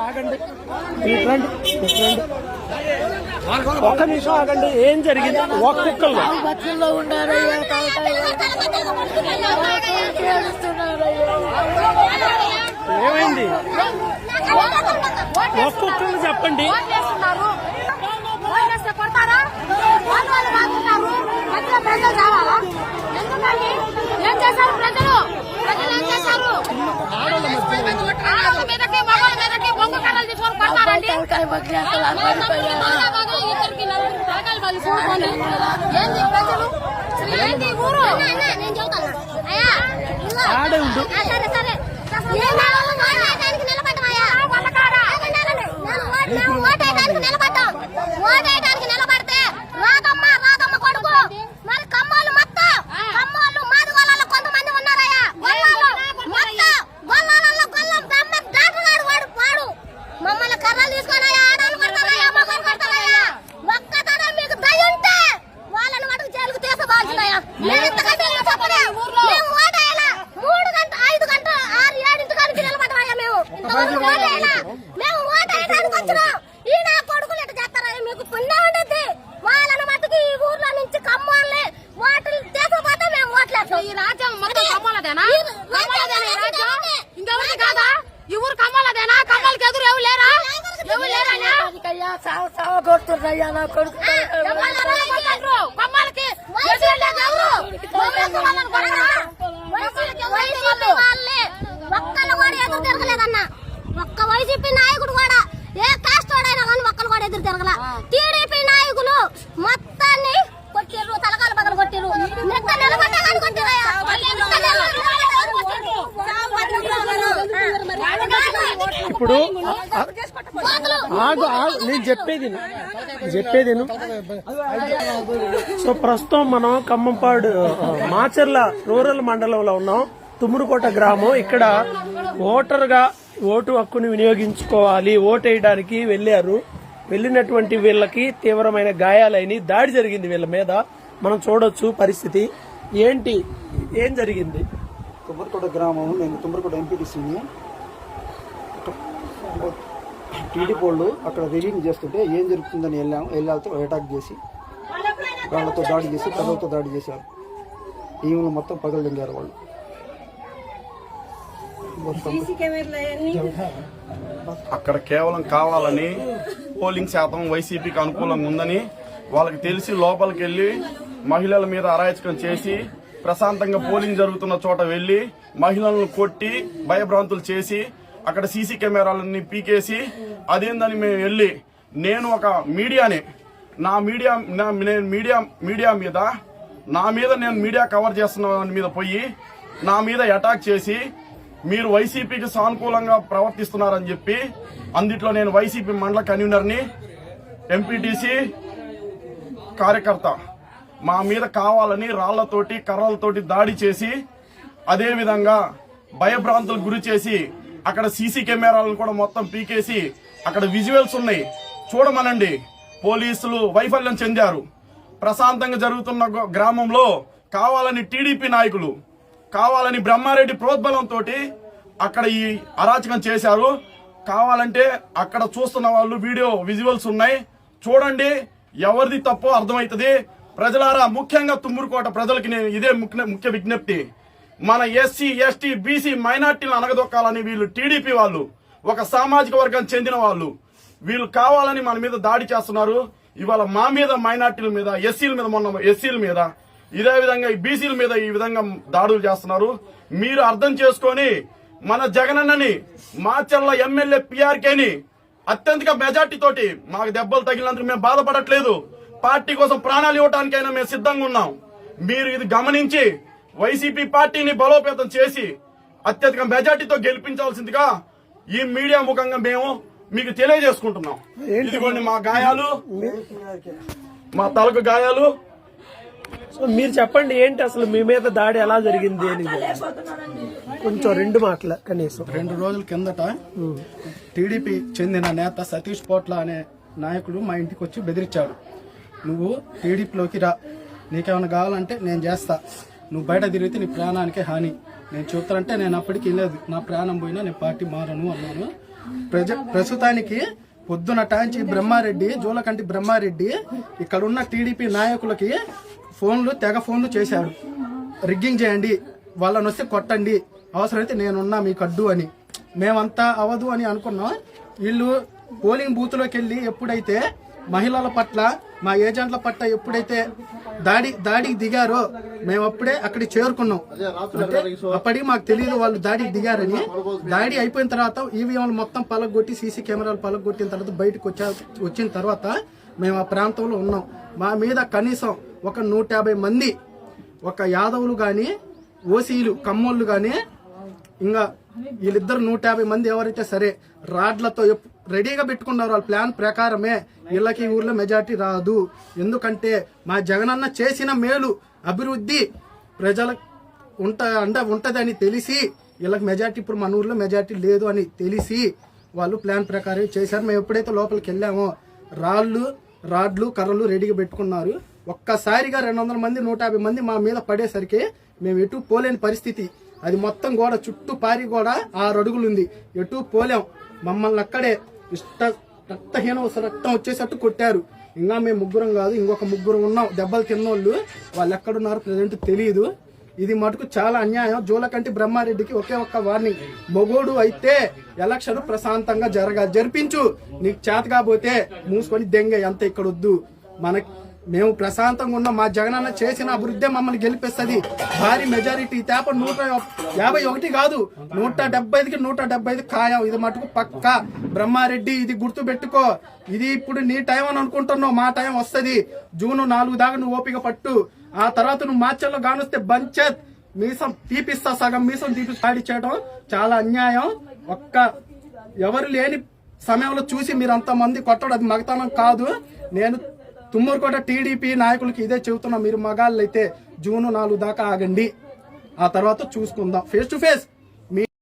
ఆగండి, ఒక్క నిమిషం ఆగండి. ఏం జరిగింది? ఒక్కొక్కళ్ళు ఏమైంది? ఒక్కొక్కళ్ళు చెప్పండి. ఏం చేశారు ప్రజలు? ఏం చేశారు? ఆడవాళ్ళ మీదకి మగవాళ్ళ మీదకి బొంగు కర్రలు తీసుకొని పడతారండి. ఇద్దరికి నలుగురు తలకాయలు వాళ్ళు చూడండి. ఏంది ప్రజలు? ఏంది ఊరు? నేను చెబుతాను. సరే సరే ఓటేయడానికి నిలబడితే రాదమ్మ రాదమ్మ కొడుకు మరి కమ్మోళ్ళు మొత్తం కమ్మోళ్ళు మాది గొల్లలో కొంతమంది ఉన్నారయ్యా. గొల్లలో మొత్తం గొల్లలో గొల్లం డాక్టర్ గారు వాడు మమ్మల్ని కర్రలు తీసుకొని ఆడాలు కొడతారయ్యా, మగలు కొడతారయ్యా. ఒక్కతనం మీకు దయ ఉంటే వాళ్ళని మటుకు జైలుకు తీసుకోవాల్సిందయ్యా. మేము ఇంతకంటే మేము ఓటేయాలా 3 గంటలు 5 గంటలు 6, 7 కాడికి నిలబడమయ్యా. మేము ఇంతవరకు ఓటేయాలా. మేము ఓటేయడానికి వచ్చినాం. ఈ నా కొడుకులు ఎట్లా చేస్తారని మీకు పుణ్యం ఉండేది. వాళ్ళని మట్టుకు ఈ ఊర్లో నుంచి కమ్మాలని వాటిని తీసుకోపోతే మేము ఓట్లేస్తాం. ఈ రాజ్యం మొత్తం కమ్మాలదేనా? ఇంకెవరికి కాదా? ఈ ఊరు కమ్మాలదేనా? కమ్మాలకి ఎదురు ఎవరు లేరా? ఎవరు లేరయ్యా. కమ్మాలకి ఎదురు లేదు ఎవరు? వాళ్ళే ఒక్కళ్ళు కూడా ఎదురు తిరగలేదన్నా. ఒక్క వైసీపీ నాయకుడు కూడా ఏ కాస్ట్ వాడైనా కానీ ఒక్కరు కూడా ఎదురు తిరగల. టీడీపీ నాయకులు మొత్తాన్ని కొట్టిర్రు, తలకాలు పగలు కొట్టిర్రు. ఇప్పుడు నేను చెప్పేది సో ప్రస్తుతం మనం ఖమ్మంపాడు మాచర్ల రూరల్ మండలంలో ఉన్నాం. తుమ్మురుకోట గ్రామం. ఇక్కడ ఓటర్గా ఓటు హక్కుని వినియోగించుకోవాలి, ఓటేయడానికి వెళ్లారు. వెళ్లినటువంటి వీళ్ళకి తీవ్రమైన గాయాలైన దాడి జరిగింది వీళ్ళ మీద. మనం చూడొచ్చు పరిస్థితి ఏంటి, ఏం జరిగింది? తుమ్మరకోట గ్రామం. నేను తుమ్మరకోట ఎంపీటీసీని. టీడీ పోళ్ళు అక్కడ రిలీవింగ్ చేస్తుంటే ఏం జరుగుతుందని వెళ్ళాలతో అటాక్ చేసి వాళ్ళతో దాడి చేసి కథలతో దాడి చేశారు. ఈమెను మొత్తం పగలు దింగారు వాళ్ళు. అక్కడ కేవలం కావాలని పోలింగ్ శాతం వైసీపీకి అనుకూలంగా ఉందని వాళ్ళకి తెలిసి లోపలికి వెళ్లి మహిళల మీద అరాచకం చేసి ప్రశాంతంగా పోలింగ్ జరుగుతున్న చోట వెళ్లి మహిళలను కొట్టి భయభ్రాంతులు చేసి అక్కడ సీసీ కెమెరాలన్నీ పీకేసి అదేందని మేము వెళ్లి నేను ఒక మీడియాని నేను మీడియా కవర్ చేస్తున్న మీద పోయి నా మీద అటాక్ చేసి మీరు వైసీపీకి సానుకూలంగా ప్రవర్తిస్తున్నారని చెప్పి అందుట్లో నేను వైసీపీ మండల కన్వీనర్ని, ఎంపీటీసీ కార్యకర్త మా మీద కావాలని రాళ్లతోటి కర్రలతోటి దాడి చేసి అదేవిధంగా భయభ్రాంతులకు గురి చేసి అక్కడ సీసీ కెమెరాలను కూడా మొత్తం పీకేసి అక్కడ విజువల్స్ ఉన్నాయి చూడమనండి. పోలీసులు వైఫల్యం చెందారు. ప్రశాంతంగా జరుగుతున్న గ్రామంలో కావాలని టీడీపీ నాయకులు కావాలని బ్రహ్మారెడ్డి ప్రోద్బలంతో అక్కడ ఈ అరాచకం చేశారు. కావాలంటే అక్కడ చూస్తున్న వాళ్ళు వీడియో విజువల్స్ ఉన్నాయి చూడండి. ఎవరిది తప్పో అర్థమవుతుంది. ప్రజలారా, ముఖ్యంగా తుమ్మూరుకోట ప్రజలకి నేను ఇదే ముఖ్య విజ్ఞప్తి. మన ఎస్సీ ఎస్టీ బీసీ మైనార్టీలను అనగదొక్కాలని వీళ్ళు టీడీపీ వాళ్ళు, ఒక సామాజిక వర్గానికి చెందిన వాళ్ళు, వీళ్ళు కావాలని మన మీద దాడి చేస్తున్నారు. ఇవాళ మా మీద, మైనార్టీల మీద, ఎస్సీల మీద, మొన్న ఎస్సీల మీద, ఇదే విధంగా ఈ బీసీల మీద ఈ విధంగా దాడులు చేస్తున్నారు. మీరు అర్థం చేసుకొని మన జగనన్నని, మాచర్ల ఎమ్మెల్యే పిఆర్కేని అత్యధిక మెజార్టీ తోటి, మాకు దెబ్బలు తగిలినందుకు మేము బాధపడట్లేదు, పార్టీ కోసం ప్రాణాలు ఇవ్వడానికైనా మేము సిద్ధంగా ఉన్నాం. మీరు ఇది గమనించి వైసీపీ పార్టీని బలోపేతం చేసి అత్యధిక మెజార్టీతో గెలిపించాల్సిందిగా ఈ మీడియా ముఖంగా మేము మీకు తెలియజేసుకుంటున్నాం. ఇదిగోండి మా గాయాలు, మా తలకు గాయాలు. సో మీరు చెప్పండి, ఏంటి అసలు మీ మీద దాడి ఎలా జరిగింది అని కొంచెం 2 మాటలు కనీసం. 2 రోజుల కిందట టీడీపీ చెందిన నేత సతీష్ పోట్ల అనే నాయకుడు మా ఇంటికి వచ్చి బెదిరించాడు. నువ్వు టీడీపీలోకి రా, నీకేమైనా కావాలంటే నేను చేస్తా, నువ్వు బయట తిరిగితే నీ ప్రాణానికే హాని. నేను చెప్తానంటే నేను అప్పటికి లేదు, నా ప్రాణం పోయినా నేను పార్టీ మారను అన్నాను. ప్రస్తుతానికి పొద్దున టాంచి బ్రహ్మారెడ్డి, జూలకంటి బ్రహ్మారెడ్డి ఇక్కడ ఉన్న టీడీపీ నాయకులకి తెగ ఫోన్లు చేశాడు. రిగ్గింగ్ చేయండి, వాళ్ళని వస్తే కొట్టండి, అవసరమైతే నేనున్నా మీకు అడ్డు అని. మేమంతా అవదు అని అనుకున్నాం. వీళ్ళు పోలింగ్ బూత్ లోకి వెళ్ళి ఎప్పుడైతే మహిళల పట్ల, మా ఏజెంట్ల పట్ల ఎప్పుడైతే దాడికి దిగారో మేము అప్పుడే అక్కడికి చేరుకున్నాం. అంటే అప్పటికి మాకు తెలియదు వాళ్ళు దాడికి దిగారని. దాడి అయిపోయిన తర్వాత ఈవీఎంలు మొత్తం పలగొట్టి, సీసీ కెమెరాలు పలగొట్టిన తర్వాత బయటకు వచ్చిన తర్వాత మేము ఆ ప్రాంతంలో ఉన్నాం. మా మీద కనీసం ఒక 150 మంది, ఒక యాదవులు గాని, ఓసీలు, కమ్మోళ్ళు గాని, ఇంకా వీళ్ళిద్దరు 150 మంది ఎవరైతే సరే రాడ్లతో రెడీగా పెట్టుకున్నారు. వాళ్ళ ప్లాన్ ప్రకారమే వీళ్ళకి ఊర్లో మెజార్టీ రాదు. ఎందుకంటే మా జగనన్న చేసిన మేలు, అభివృద్ధి ప్రజలకు ఉంటదని తెలిసి వీళ్ళకి మెజార్టీ, ఇప్పుడు మన ఊర్లో మెజార్టీ లేదు అని తెలిసి వాళ్ళు ప్లాన్ ప్రకారం చేశారు. మేము ఎప్పుడైతే లోపలికి వెళ్ళామో రాడ్లు కర్రలు రెడీగా పెట్టుకున్నారు. ఒక్కసారిగా 200 మంది 150 మంది మా మీద పడేసరికి మేము ఎటు పోలేని పరిస్థితి. అది మొత్తం గోడ చుట్టూ పారి గోడ 6 అడుగులు ఉంది, ఎటు పోలేం. మమ్మల్ని అక్కడే రక్తం వచ్చేసట్టు కొట్టారు. ఇంకా మేము ముగ్గురం కాదు, ఇంకొక ముగ్గురు ఉన్నాం దెబ్బలు తిన్నోళ్ళు. వాళ్ళు ఎక్కడున్నారు ప్రజెంట్ తెలియదు. ఇది మటుకు చాలా అన్యాయం. జూలకంటి బ్రహ్మారెడ్డికి ఒకే ఒక్క వార్నింగ్, మొగోడు అయితే ఎలక్షన్ ప్రశాంతంగా జరిపించు, నీకు చేత కాబోతే మూసుకొని దెంగ, ఎంత ఇక్కడ వద్దు. మేము ప్రశాంతంగా ఉన్న మా జగనన్న చేసిన అభివృద్ధి మమ్మల్ని గెలిపిస్తుంది. భారీ మెజారిటీ తేప 151 కాదు, 175కి 175 ఖాయం. ఇది మటుకు పక్క. బ్రహ్మారెడ్డి ఇది గుర్తు పెట్టుకో. ఇది ఇప్పుడు నీ టైం అని అనుకుంటున్నావు, మా టైం వస్తుంది. జూన్ 4 దాకా నువ్వు ఓపిక పట్టు. ఆ తర్వాత నువ్వు మార్చల్లో కానొస్తే బంచెత్ మీసం తీపిస్తా, సగం మీసం దాడి చేయడం చాలా అన్యాయం. ఎవరు లేని సమయంలో చూసి మీరు అంతమంది కొట్టడం అది మగతనం కాదు. నేను తుమ్మూరుకోట టీడీపీ నాయకులకి ఇదే చెబుతున్నా, మీరు మగాళ్ళు అయితే జూన్ 4 దాకా ఆగండి, ఆ తర్వాత చూసుకుందాం. Face to face